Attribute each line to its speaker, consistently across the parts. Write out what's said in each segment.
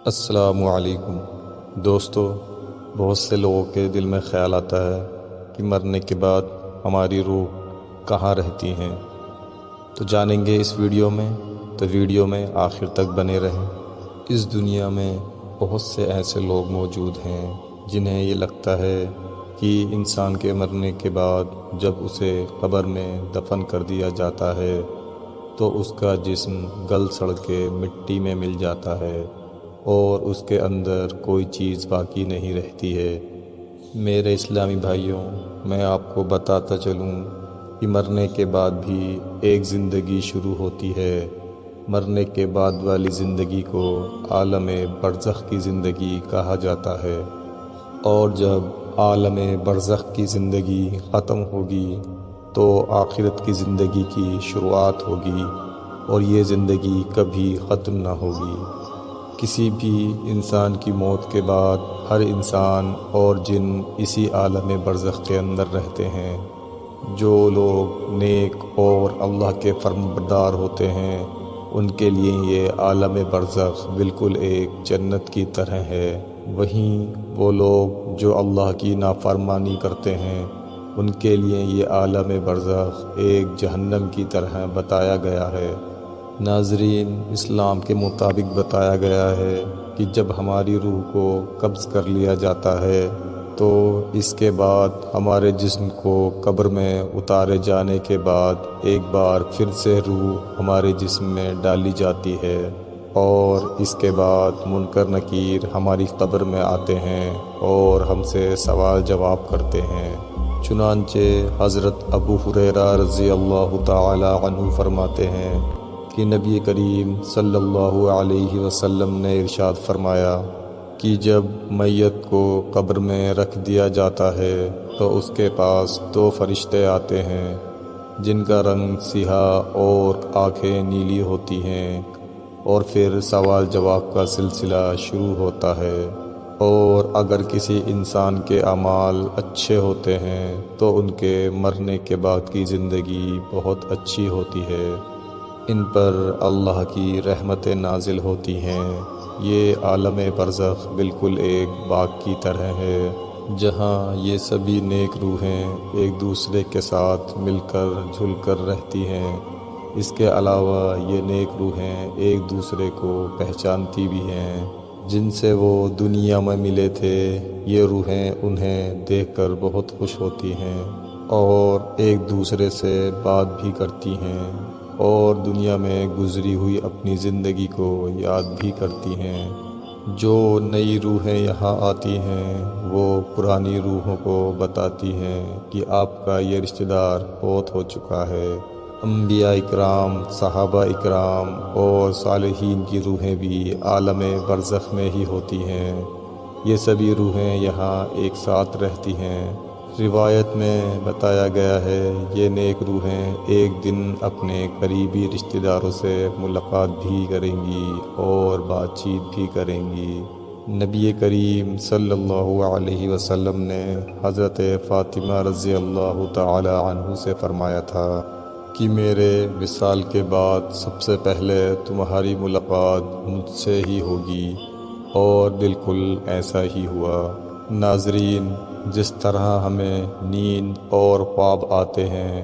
Speaker 1: السلام علیکم دوستو، بہت سے لوگوں کے دل میں خیال آتا ہے کہ مرنے کے بعد ہماری روح کہاں رہتی ہیں۔ تو جانیں گے اس ویڈیو میں، تو ویڈیو میں آخر تک بنے رہیں۔ اس دنیا میں بہت سے ایسے لوگ موجود ہیں جنہیں یہ لگتا ہے کہ انسان کے مرنے کے بعد جب اسے قبر میں دفن کر دیا جاتا ہے تو اس کا جسم گل سڑ کے مٹی میں مل جاتا ہے اور اس کے اندر کوئی چیز باقی نہیں رہتی ہے۔ میرے اسلامی بھائیوں، میں آپ کو بتاتا چلوں کہ مرنے کے بعد بھی ایک زندگی شروع ہوتی ہے۔ مرنے کے بعد والی زندگی کو عالم برزخ کی زندگی کہا جاتا ہے، اور جب عالم برزخ کی زندگی ختم ہوگی تو آخرت کی زندگی کی شروعات ہوگی، اور یہ زندگی کبھی ختم نہ ہوگی۔ کسی بھی انسان کی موت کے بعد ہر انسان اور جن اسی عالم برزخ کے اندر رہتے ہیں۔ جو لوگ نیک اور اللہ کے فرمانبردار ہوتے ہیں ان کے لیے یہ عالم برزخ بالکل ایک جنت کی طرح ہے۔ وہیں وہ لوگ جو اللہ کی نافرمانی کرتے ہیں ان کے لیے یہ عالم برزخ ایک جہنم کی طرح بتایا گیا ہے۔ ناظرین، اسلام کے مطابق بتایا گیا ہے کہ جب ہماری روح کو قبض کر لیا جاتا ہے تو اس کے بعد ہمارے جسم کو قبر میں اتارے جانے کے بعد ایک بار پھر سے روح ہمارے جسم میں ڈالی جاتی ہے، اور اس کے بعد منکر نکیر ہماری قبر میں آتے ہیں اور ہم سے سوال جواب کرتے ہیں۔ چنانچہ حضرت ابو ہریرہ رضی اللہ تعالی عنہ فرماتے ہیں کہ نبی کریم صلی اللہ علیہ وسلم نے ارشاد فرمایا کہ جب میت کو قبر میں رکھ دیا جاتا ہے تو اس کے پاس دو فرشتے آتے ہیں جن کا رنگ سیاہ اور آنکھیں نیلی ہوتی ہیں، اور پھر سوال جواب کا سلسلہ شروع ہوتا ہے۔ اور اگر کسی انسان کے اعمال اچھے ہوتے ہیں تو ان کے مرنے کے بعد کی زندگی بہت اچھی ہوتی ہے، ان پر اللہ کی رحمتیں نازل ہوتی ہیں۔ یہ عالم برزخ بالکل ایک باغ کی طرح ہے جہاں یہ سبھی نیک روحیں ایک دوسرے کے ساتھ مل کر جل کر رہتی ہیں۔ اس کے علاوہ یہ نیک روحیں ایک دوسرے کو پہچانتی بھی ہیں۔ جن سے وہ دنیا میں ملے تھے یہ روحیں انہیں دیکھ کر بہت خوش ہوتی ہیں اور ایک دوسرے سے بات بھی کرتی ہیں، اور دنیا میں گزری ہوئی اپنی زندگی کو یاد بھی کرتی ہیں۔ جو نئی روحیں یہاں آتی ہیں وہ پرانی روحوں کو بتاتی ہیں کہ آپ کا یہ رشتہ دار فوت ہو چکا ہے۔ انبیاء اکرام، صحابہ اکرام اور صالحین کی روحیں بھی عالم برزخ میں ہی ہوتی ہیں۔ یہ سبھی روحیں یہاں ایک ساتھ رہتی ہیں۔ روایت میں بتایا گیا ہے یہ نیک روحیں ایک دن اپنے قریبی رشتہ داروں سے ملاقات بھی کریں گی اور بات چیت بھی کریں گی۔ نبی کریم صلی اللہ علیہ وسلم نے حضرت فاطمہ رضی اللہ تعالی عنہ سے فرمایا تھا کہ میرے وصال کے بعد سب سے پہلے تمہاری ملاقات مجھ سے ہی ہوگی، اور بالکل ایسا ہی ہوا۔ ناظرین، جس طرح ہمیں نیند اور خواب آتے ہیں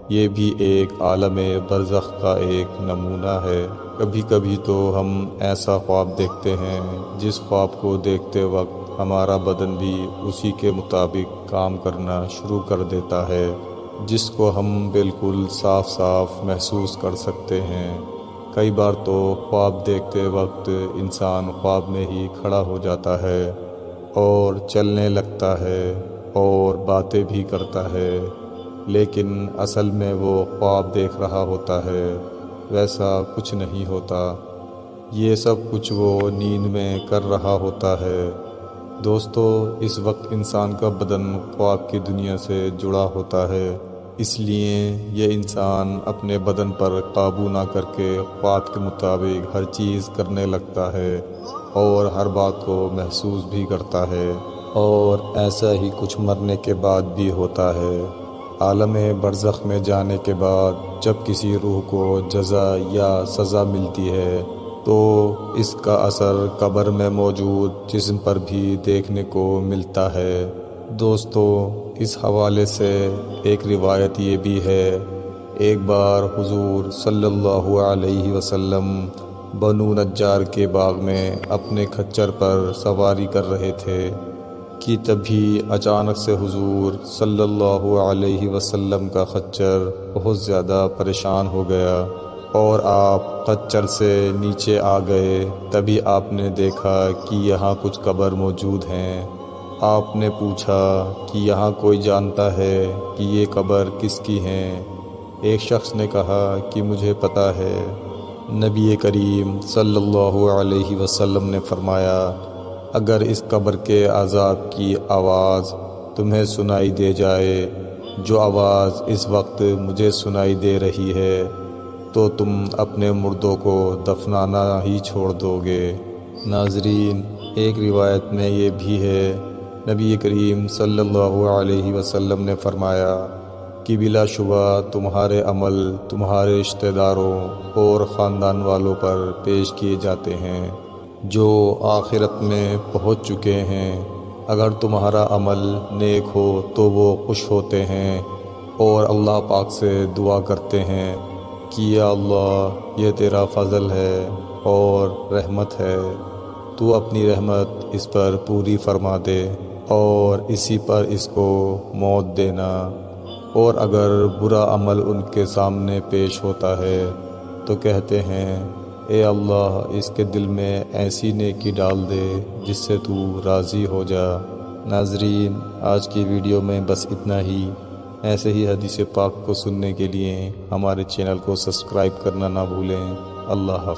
Speaker 1: یہ بھی ایک عالم برزخ کا ایک نمونہ ہے۔ کبھی کبھی تو ہم ایسا خواب دیکھتے ہیں جس خواب کو دیکھتے وقت ہمارا بدن بھی اسی کے مطابق کام کرنا شروع کر دیتا ہے، جس کو ہم بالکل صاف صاف محسوس کر سکتے ہیں۔ کئی بار تو خواب دیکھتے وقت انسان خواب میں ہی کھڑا ہو جاتا ہے اور چلنے لگتا ہے اور باتیں بھی کرتا ہے، لیکن اصل میں وہ خواب دیکھ رہا ہوتا ہے، ویسا کچھ نہیں ہوتا۔ یہ سب کچھ وہ نیند میں کر رہا ہوتا ہے۔ دوستو، اس وقت انسان کا بدن خواب کی دنیا سے جڑا ہوتا ہے، اس لیے یہ انسان اپنے بدن پر قابو نہ کر کے خواب کے مطابق ہر چیز کرنے لگتا ہے اور ہر بات کو محسوس بھی کرتا ہے، اور ایسا ہی کچھ مرنے کے بعد بھی ہوتا ہے۔ عالم برزخ میں جانے کے بعد جب کسی روح کو جزا یا سزا ملتی ہے تو اس کا اثر قبر میں موجود جسم پر بھی دیکھنے کو ملتا ہے۔ دوستو، اس حوالے سے ایک روایت یہ بھی ہے، ایک بار حضور صلی اللہ علیہ وسلم بنو نجار کے باغ میں اپنے کھچر پر سواری کر رہے تھے کہ تبھی اچانک سے حضور صلی اللہ علیہ وسلم کا خچر بہت زیادہ پریشان ہو گیا اور آپ خچر سے نیچے آ گئے۔ تبھی آپ نے دیکھا کہ یہاں کچھ قبر موجود ہیں۔ آپ نے پوچھا کہ یہاں کوئی جانتا ہے کہ یہ قبر کس کی ہیں؟ ایک شخص نے کہا کہ مجھے پتہ ہے۔ نبی کریم صلی اللہ علیہ وسلم نے فرمایا، اگر اس قبر کے عذاب کی آواز تمہیں سنائی دے جائے، جو آواز اس وقت مجھے سنائی دے رہی ہے، تو تم اپنے مردوں کو دفنانا ہی چھوڑ دو گے۔ ناظرین، ایک روایت میں یہ بھی ہے، نبی کریم صلی اللہ علیہ وسلم نے فرمایا کہ بلا شبہ تمہارے عمل تمہارے رشتہ داروں اور خاندان والوں پر پیش کیے جاتے ہیں جو آخرت میں پہنچ چکے ہیں۔ اگر تمہارا عمل نیک ہو تو وہ خوش ہوتے ہیں اور اللہ پاک سے دعا کرتے ہیں کہ یا اللہ، یہ تیرا فضل ہے اور رحمت ہے، تو اپنی رحمت اس پر پوری فرما دے اور اسی پر اس کو موت دینا۔ اور اگر برا عمل ان کے سامنے پیش ہوتا ہے تو کہتے ہیں، اے اللہ، اس کے دل میں ایسی نیکی ڈال دے جس سے تو راضی ہو جا۔ ناظرین، آج کی ویڈیو میں بس اتنا ہی۔ ایسے ہی حدیث پاک کو سننے کے لیے ہمارے چینل کو سبسکرائب کرنا نہ بھولیں۔ اللہ حافظ۔